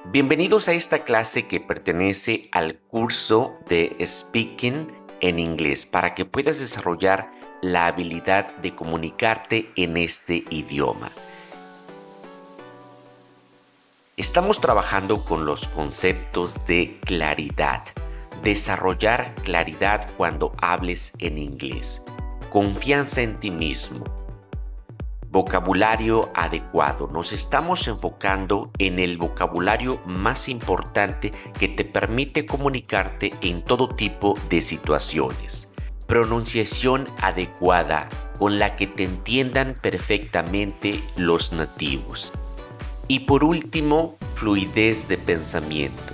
Bienvenidos a esta clase que pertenece al curso de Speaking en inglés para que puedas desarrollar la habilidad de comunicarte en este idioma. Estamos trabajando con los conceptos de claridad, desarrollar claridad cuando hables en inglés, confianza en ti mismo, vocabulario adecuado. Nos estamos enfocando en el vocabulario más importante que te permite comunicarte en todo tipo de situaciones. Pronunciación adecuada con la que te entiendan perfectamente los nativos. Y por último, fluidez de pensamiento.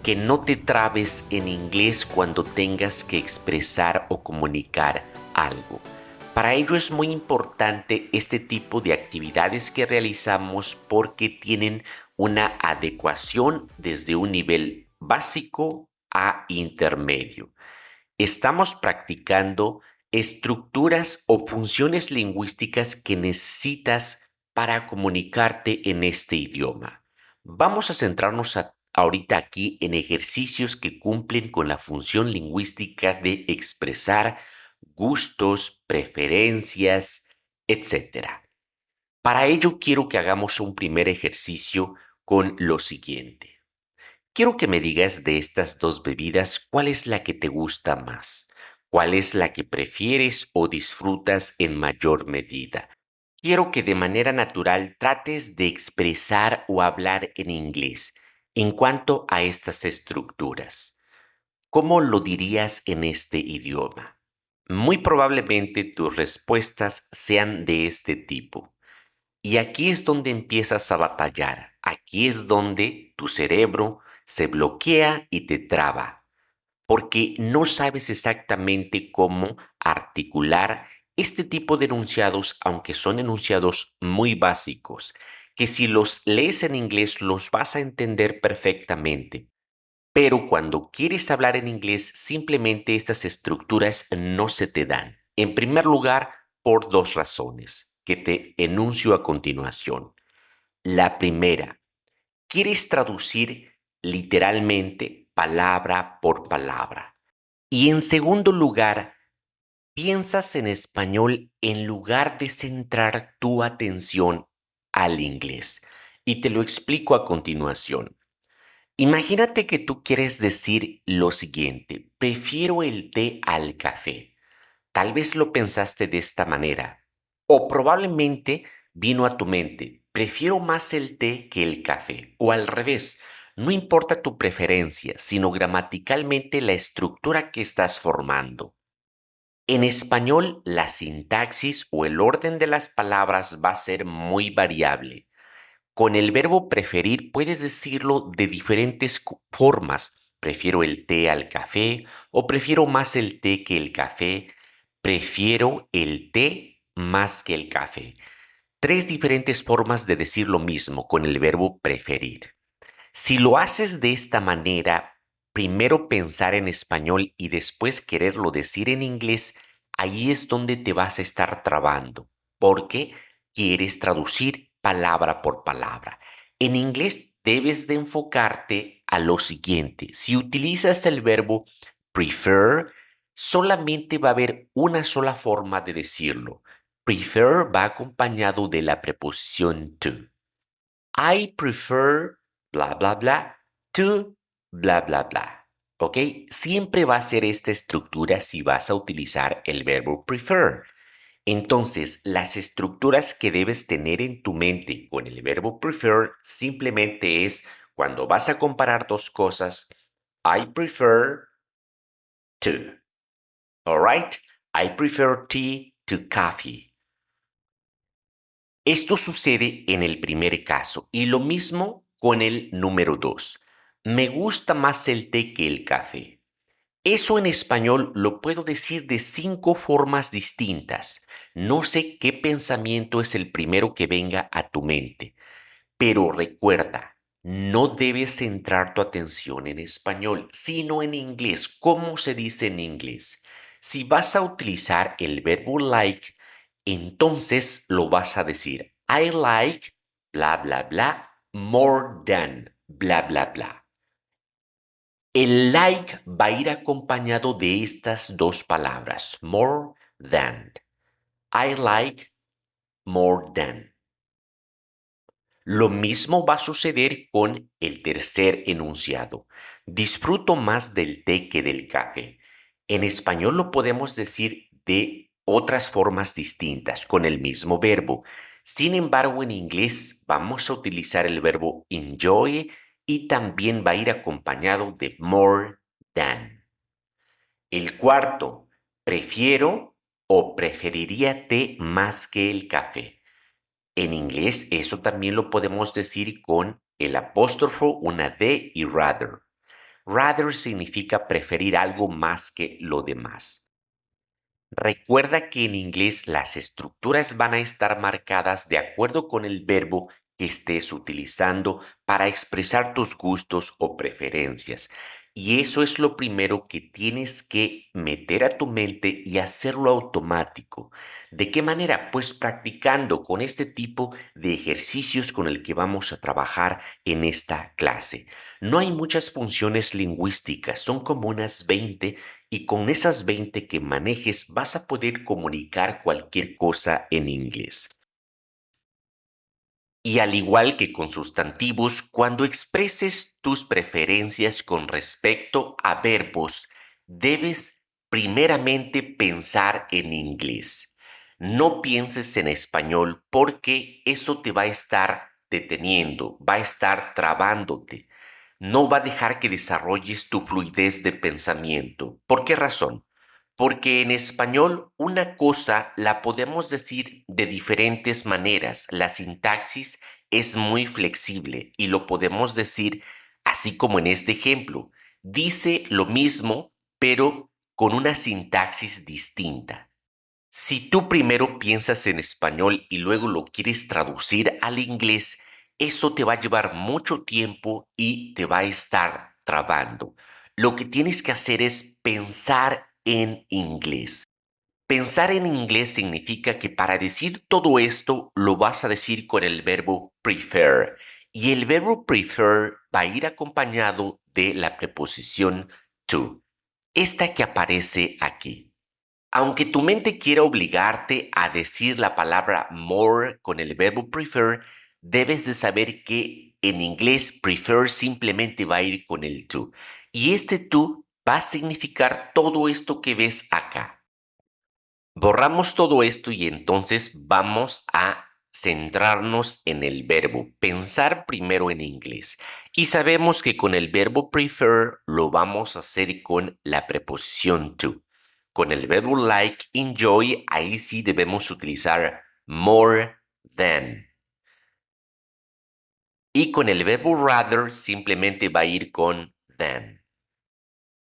Que no te trabes en inglés cuando tengas que expresar o comunicar algo. Para ello es muy importante este tipo de actividades que realizamos porque tienen una adecuación desde un nivel básico a intermedio. Estamos practicando estructuras o funciones lingüísticas que necesitas para comunicarte en este idioma. Vamos a centrarnos ahorita aquí en ejercicios que cumplen con la función lingüística de expresar gustos, preferencias, etcétera. Para ello quiero que hagamos un primer ejercicio con lo siguiente. Quiero que me digas de estas dos bebidas cuál es la que te gusta más, cuál es la que prefieres o disfrutas en mayor medida. Quiero que de manera natural trates de expresar o hablar en inglés en cuanto a estas estructuras. ¿Cómo lo dirías en este idioma? Muy probablemente tus respuestas sean de este tipo. Y aquí es donde empiezas a batallar. Aquí es donde tu cerebro se bloquea y te traba, porque no sabes exactamente cómo articular este tipo de enunciados, aunque son enunciados muy básicos, que si los lees en inglés los vas a entender perfectamente. Pero cuando quieres hablar en inglés, simplemente estas estructuras no se te dan. En primer lugar, por dos razones que te enuncio a continuación. La primera, quieres traducir literalmente palabra por palabra. Y en segundo lugar, piensas en español en lugar de centrar tu atención al inglés. Y te lo explico a continuación. Imagínate que tú quieres decir lo siguiente: prefiero el té al café. Tal vez lo pensaste de esta manera, o probablemente vino a tu mente: prefiero más el té que el café, o al revés. No importa tu preferencia, sino gramaticalmente la estructura que estás formando. En español, la sintaxis o el orden de las palabras va a ser muy variable. Con el verbo preferir puedes decirlo de diferentes formas. Prefiero el té al café o prefiero más el té que el café. Prefiero el té más que el café. Tres diferentes formas de decir lo mismo con el verbo preferir. Si lo haces de esta manera, primero pensar en español y después quererlo decir en inglés, ahí es donde te vas a estar trabando, porque quieres traducir palabra por palabra. En inglés debes de enfocarte a lo siguiente: si utilizas el verbo prefer, solamente va a haber una sola forma de decirlo. Prefer va acompañado de la preposición to. I prefer bla, bla, bla to bla, bla, bla. ¿Ok? Siempre va a ser esta estructura si vas a utilizar el verbo prefer. Entonces, las estructuras que debes tener en tu mente con el verbo prefer simplemente es cuando vas a comparar dos cosas: I prefer to. Alright? I prefer tea to coffee. Esto sucede en el primer caso y lo mismo con el número 2. Me gusta más el té que el café. Eso en español lo puedo decir de 5 formas distintas. No sé qué pensamiento es el primero que venga a tu mente, pero recuerda, no debes centrar tu atención en español, sino en inglés. ¿Cómo se dice en inglés? Si vas a utilizar el verbo like, entonces lo vas a decir: I like bla bla bla more than. bla, bla, bla. El like va a ir acompañado de estas dos palabras, more than. I like more than. Lo mismo va a suceder con el tercer enunciado. Disfruto más del té que del café. En español lo podemos decir de otras formas distintas, con el mismo verbo. Sin embargo, en inglés vamos a utilizar el verbo enjoy y también va a ir acompañado de more than. El cuarto, prefiero o preferiría té más que el café. En inglés eso también lo podemos decir con el apóstrofo, una D y rather. Rather significa preferir algo más que lo demás. Recuerda que en inglés las estructuras van a estar marcadas de acuerdo con el verbo que estés utilizando para expresar tus gustos o preferencias. Y eso es lo primero que tienes que meter a tu mente y hacerlo automático. ¿De qué manera? Pues practicando con este tipo de ejercicios con el que vamos a trabajar en esta clase. No hay muchas funciones lingüísticas, son como unas 20 y con esas 20 que manejes vas a poder comunicar cualquier cosa en inglés. Y al igual que con sustantivos, cuando expreses tus preferencias con respecto a verbos, debes primeramente pensar en inglés. No pienses en español porque eso te va a estar deteniendo, va a estar trabándote. No va a dejar que desarrolles tu fluidez de pensamiento. ¿Por qué razón? Porque en español una cosa la podemos decir de diferentes maneras. La sintaxis es muy flexible y lo podemos decir así como en este ejemplo. Dice lo mismo, pero con una sintaxis distinta. Si tú primero piensas en español y luego lo quieres traducir al inglés, eso te va a llevar mucho tiempo y te va a estar trabando. Lo que tienes que hacer es pensar en inglés. Pensar en inglés significa que para decir todo esto lo vas a decir con el verbo prefer. Y el verbo prefer va a ir acompañado de la preposición to, esta que aparece aquí. Aunque tu mente quiera obligarte a decir la palabra more con el verbo prefer, debes de saber que en inglés prefer simplemente va a ir con el to. Y este to va a significar todo esto que ves acá. Borramos todo esto y entonces vamos a centrarnos en el verbo, pensar primero en inglés. Y sabemos que con el verbo prefer lo vamos a hacer con la preposición to. Con el verbo like, enjoy, ahí sí debemos utilizar more than. Y con el verbo rather simplemente va a ir con than.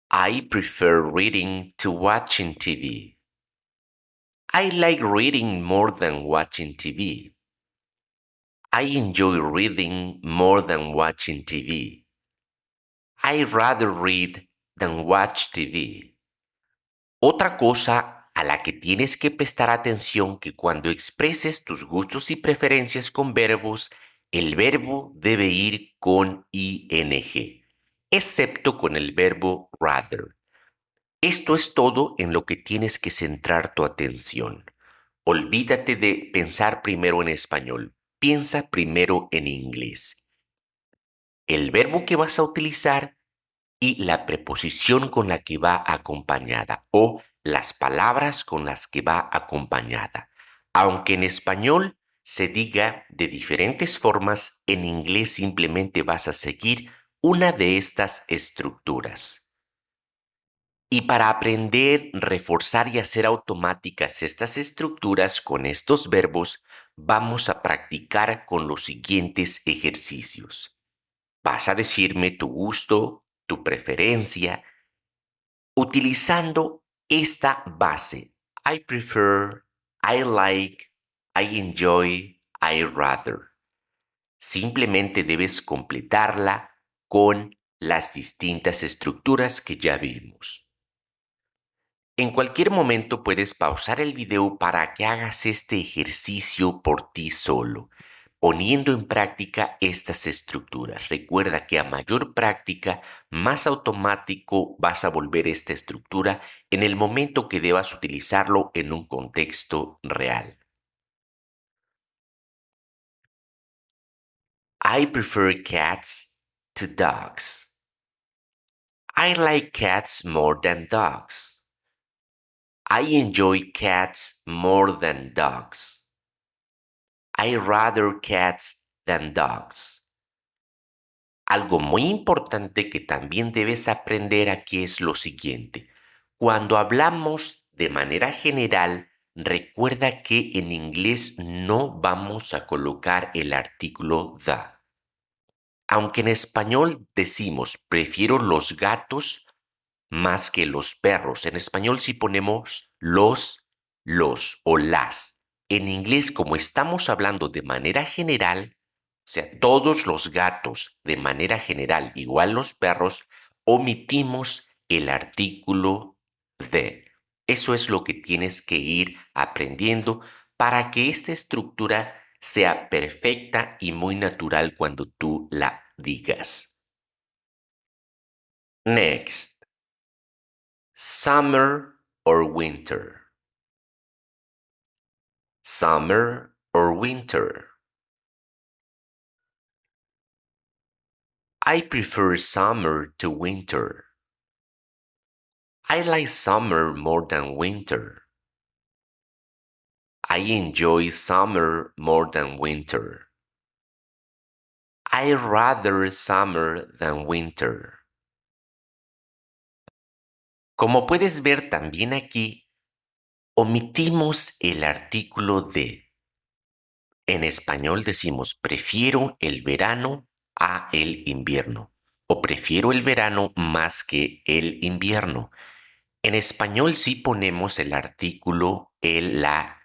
I prefer reading to watching TV. I like reading more than watching TV. I enjoy reading more than watching TV. I rather read than watch TV. Otra cosa a la que tienes que prestar atención que cuando expreses tus gustos y preferencias con verbos, el verbo debe ir con ing, excepto con el verbo rather. Esto es todo en lo que tienes que centrar tu atención. Olvídate de pensar primero en español. Piensa primero en inglés. El verbo que vas a utilizar y la preposición con la que va acompañada o las palabras con las que va acompañada. Aunque en español se diga de diferentes formas, en inglés simplemente vas a seguir una de estas estructuras. Y para aprender, reforzar y hacer automáticas estas estructuras con estos verbos, vamos a practicar con los siguientes ejercicios. Vas a decirme tu gusto, tu preferencia, utilizando esta base. I prefer, I like, I enjoy, I rather. Simplemente debes completarla con las distintas estructuras que ya vimos. En cualquier momento puedes pausar el video para que hagas este ejercicio por ti solo. poniendo en práctica estas estructuras. Recuerda que a mayor práctica, más automático vas a volver esta estructura en el momento que debas utilizarlo en un contexto real. I prefer cats to dogs. I like cats more than dogs. I enjoy cats more than dogs. I rather cats than dogs. Algo muy importante que también debes aprender aquí es lo siguiente. Cuando hablamos de manera general, recuerda que en inglés no vamos a colocar el artículo the. Aunque en español decimos prefiero los gatos más que los perros. En español sí ponemos los o las. En inglés, como estamos hablando de manera general, o sea, todos los gatos de manera general, igual los perros, omitimos el artículo de. Eso es lo que tienes que ir aprendiendo para que esta estructura sea perfecta y muy natural cuando tú la digas. Next. Summer or winter? Summer or winter? I prefer summer to winter. I like summer more than winter. I enjoy summer more than winter. I rather summer than winter. Como puedes ver también aquí, omitimos el artículo de. En español decimos prefiero el verano a el invierno o prefiero el verano más que el invierno. En español sí ponemos el artículo el, la,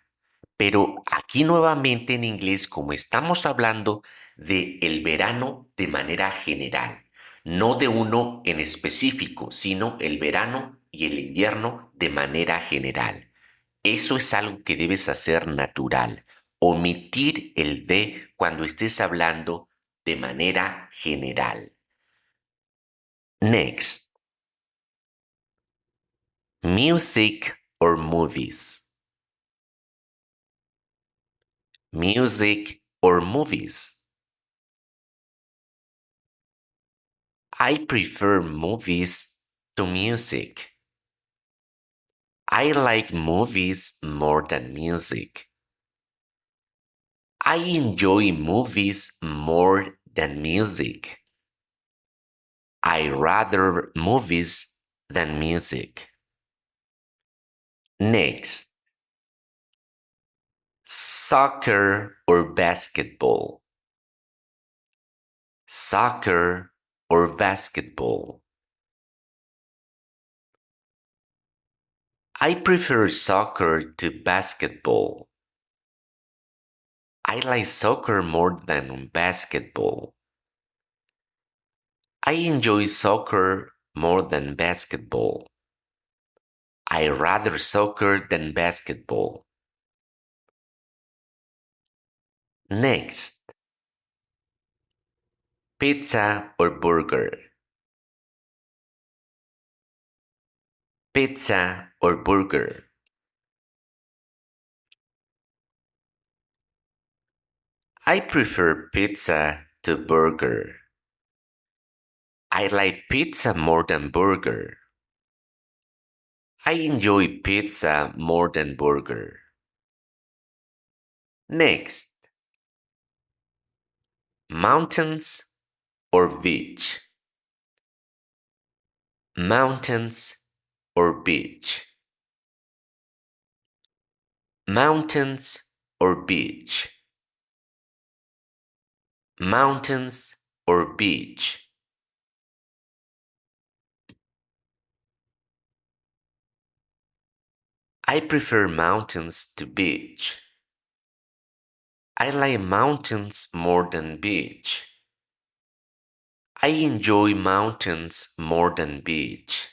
pero aquí nuevamente en inglés, como estamos hablando de el verano de manera general, no de uno en específico, sino el verano y el invierno de manera general. Eso es algo que debes hacer natural. Omitir el de cuando estés hablando de manera general. Next. Music or movies. Music or movies. I prefer movies to music. I like movies more than music. I enjoy movies more than music. I rather movies than music. Next. Soccer or basketball. Soccer or basketball. I prefer soccer to basketball. I like soccer more than basketball. I enjoy soccer more than basketball. I rather soccer than basketball. Next. Pizza or burger. Pizza or burger. I prefer pizza to burger. I like pizza more than burger. I enjoy pizza more than burger. Next. Mountains or beach. Mountains or beach. Mountains or beach. Mountains or beach. I prefer mountains to beach. I like mountains more than beach. I enjoy mountains more than beach.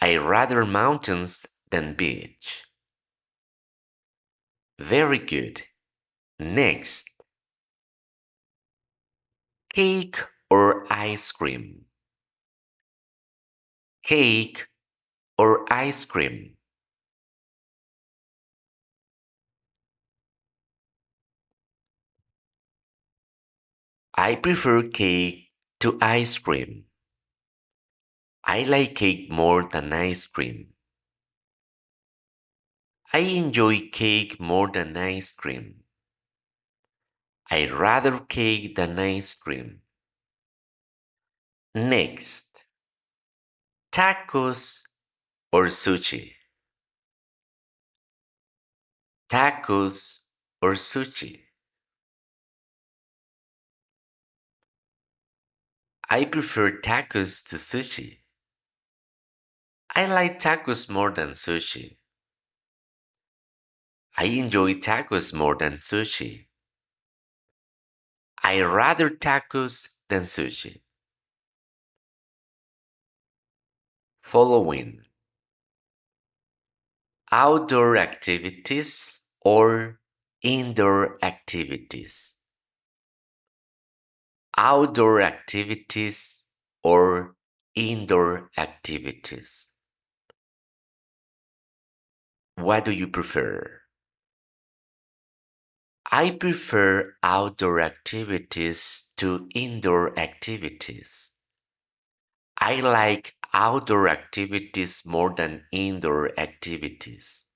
I rather mountains than beach. Very good. Next, cake or ice cream? Cake or ice cream? I prefer cake to ice cream. I like cake more than ice cream. I enjoy cake more than ice cream. I rather cake than ice cream. Next, tacos or sushi? Tacos or sushi? I prefer tacos to sushi. I like tacos more than sushi. I enjoy tacos more than sushi. I rather tacos than sushi. Following outdoor activities or indoor activities. Outdoor activities or indoor activities. What do you prefer? I prefer outdoor activities to indoor activities. I like outdoor activities more than indoor activities.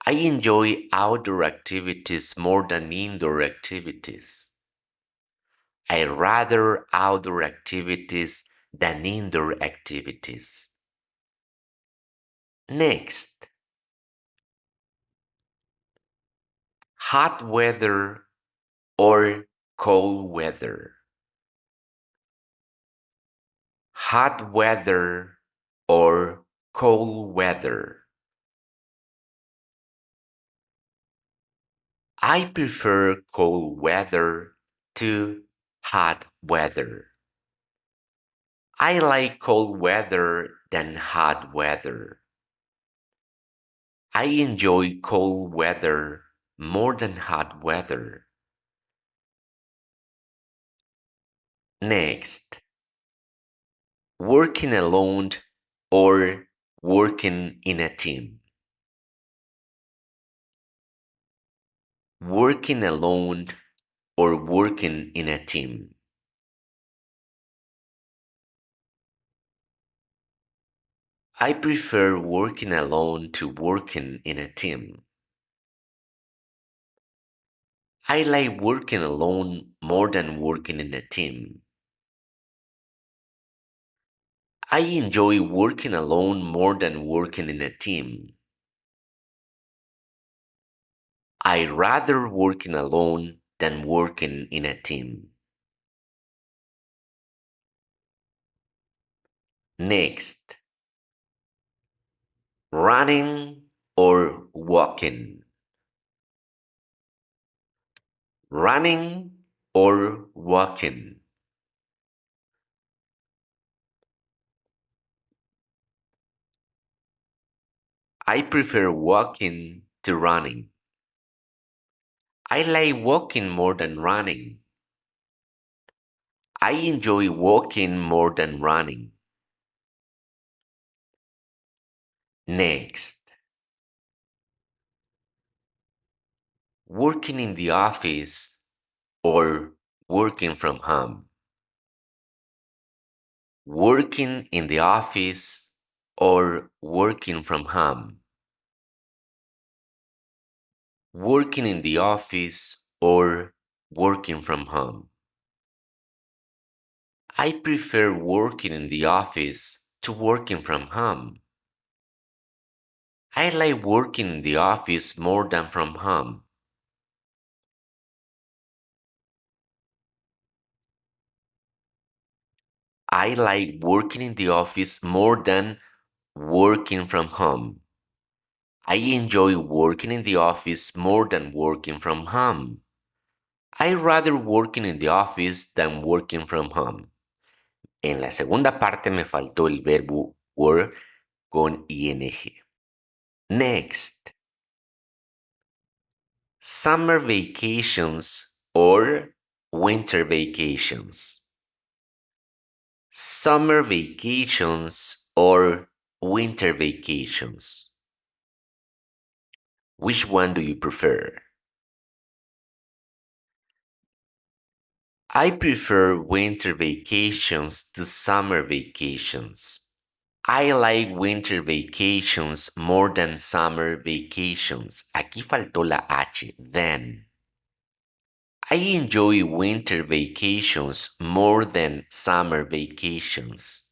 I enjoy outdoor activities more than indoor activities. I rather outdoor activities than indoor activities. Next, hot weather or cold weather. Hot weather or cold weather. I prefer cold weather to hot weather. I like cold weather than hot weather. I enjoy cold weather more than hot weather. Next, working alone or working in a team. Working alone or working in a team. I prefer working alone to working in a team. I like working alone more than working in a team. I enjoy working alone more than working in a team. I rather working alone than working in a team. Next, running or walking. Running or walking. I prefer walking to running. I like walking more than running. I enjoy walking more than running. Next, working in the office or working from home. Working in the office or working from home. Working in the office or working from home. I prefer working in the office to working from home. I like working in the office more than from home. I like working in the office more than working from home. I enjoy working in the office more than working from home. I rather working in the office than working from home. En la segunda parte me faltó el verbo work con ing. Next, Summer vacations or winter vacations. Summer vacations or winter vacations. Which one do you prefer? I prefer winter vacations to summer vacations. I like winter vacations more than summer vacations. Aquí faltó la H, than. I enjoy winter vacations more than summer vacations.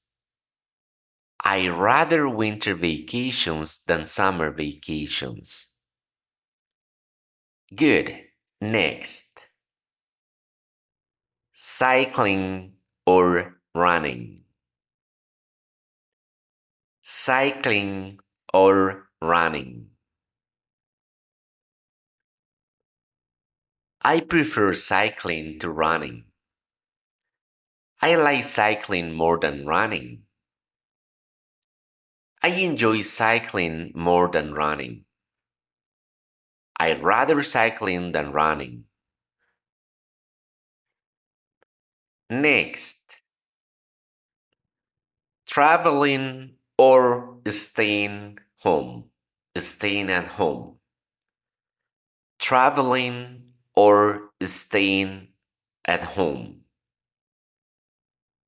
I rather winter vacations than summer vacations. Good. Next. Cycling or running. Cycling or running. I prefer cycling to running. I like cycling more than running. I enjoy cycling more than running. I rather cycling than running. Next, traveling or staying home. Staying at home. Traveling or staying at home.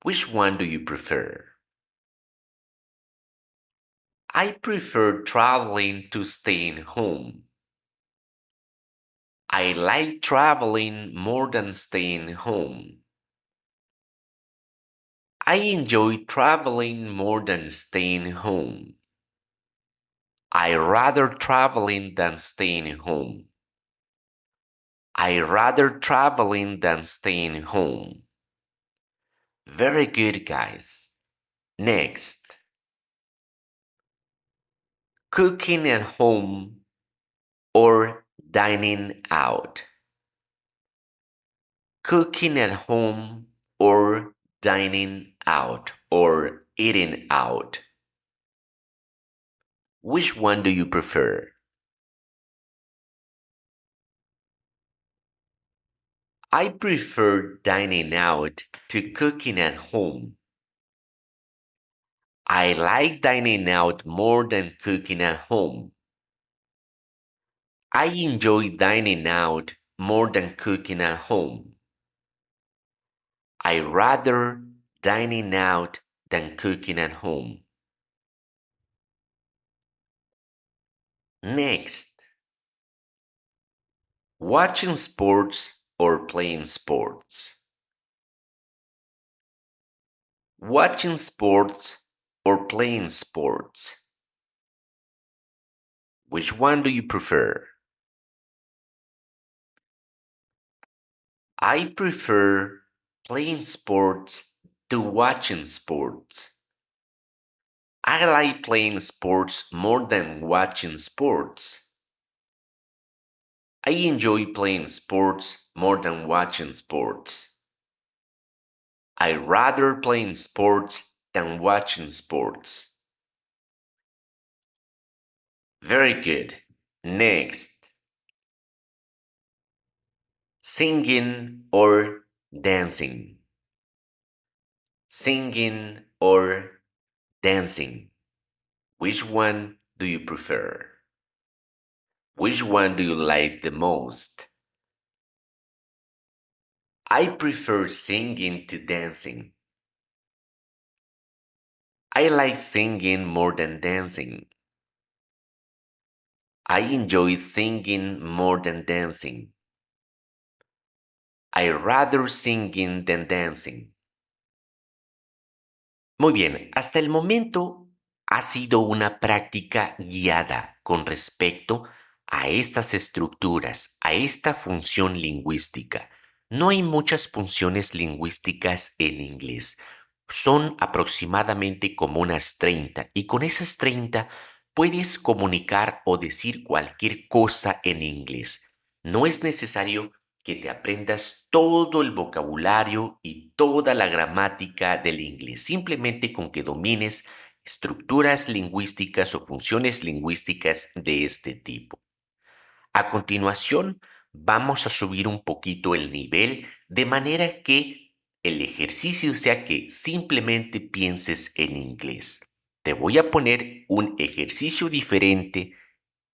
Which one do you prefer? I prefer traveling to staying home. I like traveling more than staying home. I enjoy traveling more than staying home. I rather traveling than staying home. I rather traveling than staying home. Very good, guys. Next, cooking at home or dining out. Cooking at home or dining out or eating out. Which one do you prefer? I prefer dining out to cooking at home. I like dining out more than cooking at home. I enjoy dining out more than cooking at home. I rather dining out than cooking at home. Next, watching sports or playing sports. Watching sports or playing sports. Which one do you prefer? I prefer playing sports to watching sports. I like playing sports more than watching sports. I enjoy playing sports more than watching sports. I rather playing sports than watching sports. Very good. Next, singing or dancing. Singing or dancing. Which one do you prefer? Which one do you like the most? I prefer singing to dancing. I like singing more than dancing. I enjoy singing more than dancing. I rather singing than dancing. Muy bien, hasta el momento ha sido una práctica guiada con respecto a estas estructuras, a esta función lingüística. No hay muchas funciones lingüísticas en inglés. Son aproximadamente como unas 30 y con esas 30 puedes comunicar o decir cualquier cosa en inglés. No es necesario que te aprendas todo el vocabulario y toda la gramática del inglés, simplemente con que domines estructuras lingüísticas o funciones lingüísticas de este tipo. A continuación, vamos a subir un poquito el nivel de manera que el ejercicio sea que simplemente pienses en inglés. Te voy a poner un ejercicio diferente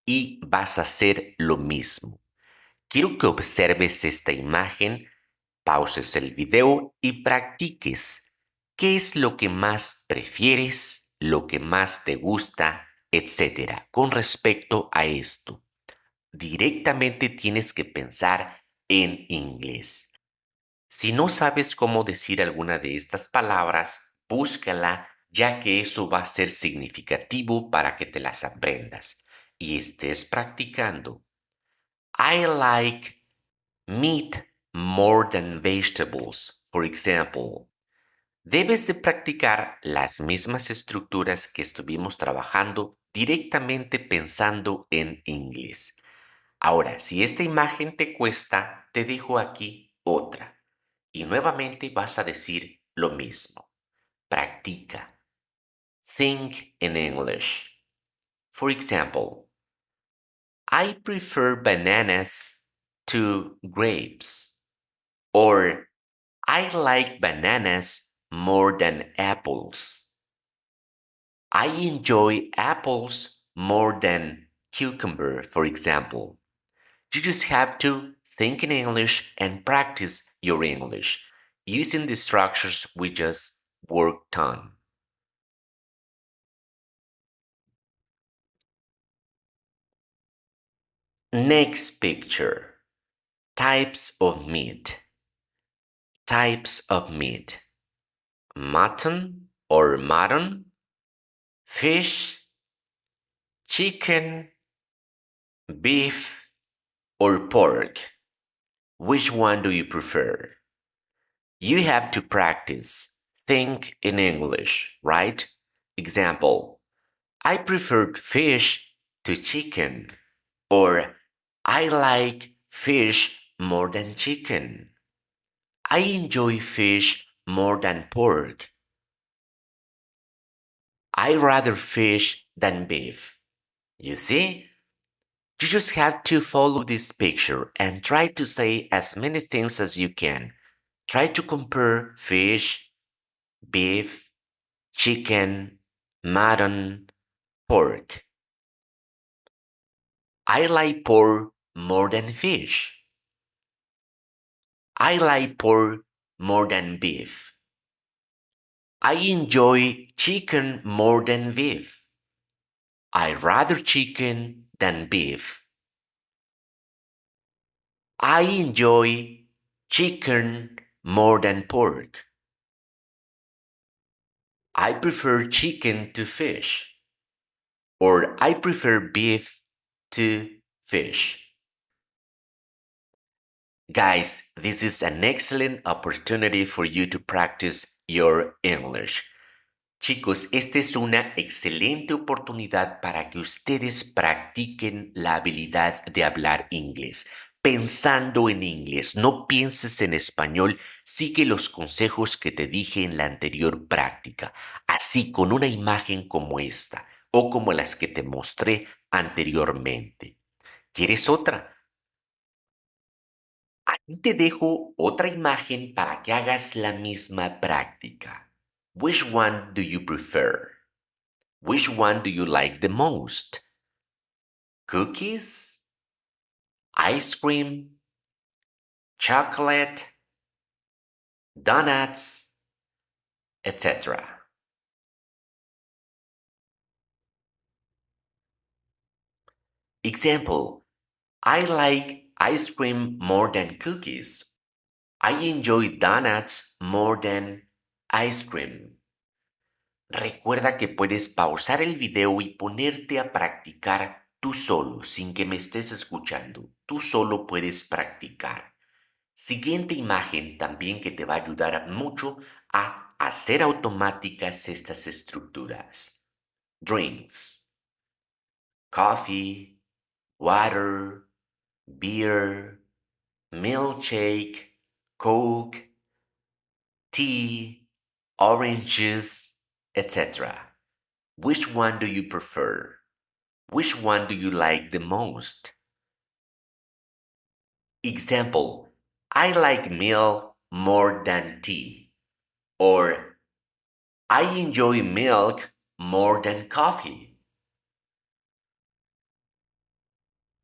y vas a hacer lo mismo. Quiero que observes esta imagen, pauses el video y practiques. ¿Qué es lo que más prefieres, lo que más te gusta, etcétera, con respecto a esto? Directamente tienes que pensar en inglés. Si no sabes cómo decir alguna de estas palabras, búscala, ya que eso va a ser significativo para que te las aprendas y estés practicando. I like meat more than vegetables, for example. Debes de practicar las mismas estructuras que estuvimos trabajando directamente pensando en inglés. Ahora, si esta imagen te cuesta, te dejo aquí otra. Y nuevamente vas a decir lo mismo. Practica. Think in English. For example, I prefer bananas to grapes. Or I like bananas more than apples. I enjoy apples more than cucumber, for example. You just have to think in English and practice your English using the structures we just worked on. Next picture. Types of meat. Types of meat. Mutton or mutton, fish, chicken, beef, or pork. Which one do you prefer? You have to practice. Think in English, right? Example, I prefer fish to chicken. Or I like fish more than chicken. I enjoy fish more than pork. I rather fish than beef. You see? You just have to follow this picture and try to say as many things as you can. Try to compare fish, beef, chicken, mutton, pork. I like pork more than fish. I like pork more than beef. I enjoy chicken more than beef. I rather chicken than beef. I enjoy chicken more than pork. I prefer chicken to fish. Or I prefer beef to fish. Guys, this is an excellent opportunity for you to practice your English. Chicos, esta es una excelente oportunidad para que ustedes practiquen la habilidad de hablar inglés. Pensando en inglés, no pienses en español, sigue los consejos que te dije en la anterior práctica, así con una imagen como esta o como las que te mostré anteriormente. ¿Quieres otra? Aquí te dejo otra imagen para que hagas la misma práctica. Which one do you prefer? Which one do you like the most? Cookies? Ice cream? Chocolate? Donuts? Etc. Example, I like ice cream more than cookies. I enjoy donuts more than ice cream. Recuerda que puedes pausar el video y ponerte a practicar tú solo, sin que me estés escuchando. Tú solo puedes practicar. Siguiente imagen también que te va a ayudar mucho a hacer automáticas estas estructuras. Drinks, coffee, water, beer, milkshake, coke, tea, orange juice, etc. Which one do you prefer? Which one do you like the most? Example, I like milk more than tea. Or I enjoy milk more than coffee.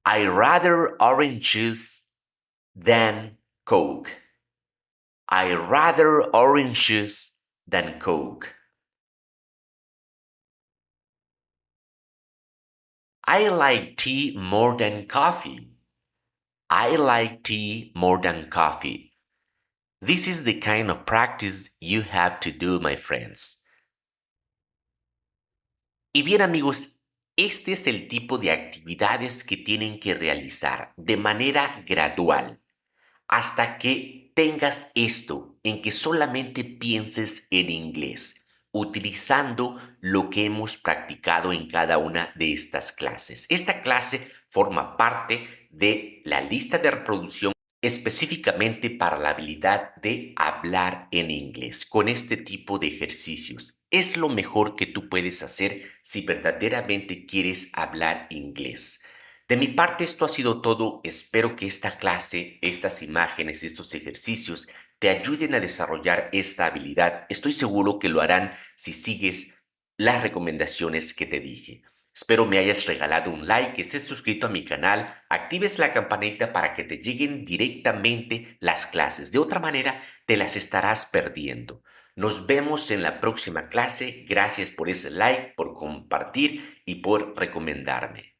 I rather orange juice than Coke. I rather orange juice than Coke. I like tea more than coffee. I like tea more than coffee. This is the kind of practice you have to do, my friends. Y bien amigos, este es el tipo de actividades que tienen que realizar de manera gradual hasta que tengas esto en que solamente pienses en inglés, utilizando lo que hemos practicado en cada una de estas clases. Esta clase forma parte de la lista de reproducción específicamente para la habilidad de hablar en inglés, con este tipo de ejercicios. Es lo mejor que tú puedes hacer si verdaderamente quieres hablar inglés. De mi parte, esto ha sido todo. Espero que esta clase, estas imágenes, estos ejercicios te ayuden a desarrollar esta habilidad. Estoy seguro que lo harán si sigues las recomendaciones que te dije. Espero me hayas regalado un like, que estés suscrito a mi canal, actives la campanita para que te lleguen directamente las clases. De otra manera, te las estarás perdiendo. Nos vemos en la próxima clase. Gracias por ese like, por compartir y por recomendarme.